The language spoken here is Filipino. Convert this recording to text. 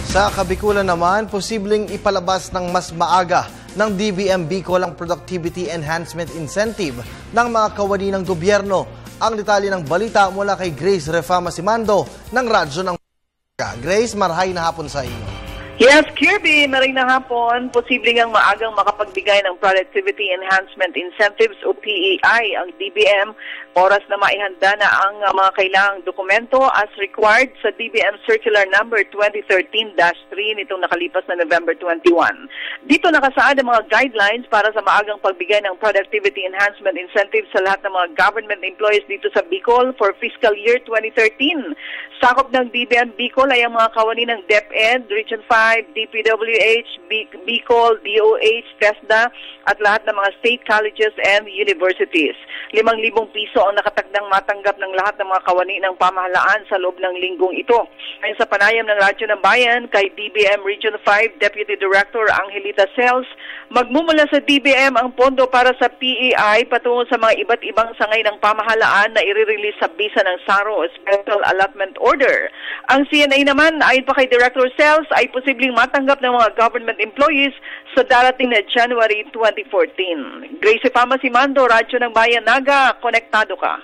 Sa Kabikulan naman, posibleng ipalabas ng mas maaga ng DBM Bicol ang Productivity Enhancement Incentive ng mga kawani ng gobyerno. Ang detalye ng balita mula kay Grace Refama Simando ng Radyo ng Grace, marhay na hapon sa inyo. Yes, Kirby, maring na hapon, posibleng ang maagang makapagbigay ng Productivity Enhancement Incentives o PEI ang DBM oras na maihanda na ang mga kailangang dokumento as required sa DBM Circular Number 2013-3 nitong nakalipas na November 21. Dito nakasaad ang mga guidelines para sa maagang pagbigay ng Productivity Enhancement Incentives sa lahat ng mga government employees dito sa Bicol for fiscal year 2013. Sakop ng DBM Bicol ay ang mga kawani ng DepEd, Region 5, DPWH, Bicol, DOH, TESDA at lahat ng mga state colleges and universities. 5,000 piso ang nakatagdang matanggap ng lahat ng mga kawani ng pamahalaan sa loob ng linggong ito. Ayon sa panayam ng Radyo ng Bayan kay DBM Region 5 Deputy Director Angelita Sales, magmumula sa DBM ang pondo para sa PEI patungo sa mga iba't ibang sangay ng pamahalaan na i-release sa bisa ng SARO o Special Allotment Order. Ang CNA naman, ayon pa kay Director Sales, ay posibleng matanggap ng mga government employees sa darating na January 2014. Grace Refama Simando, Radyo ng Bayan, Naga, konektado ka.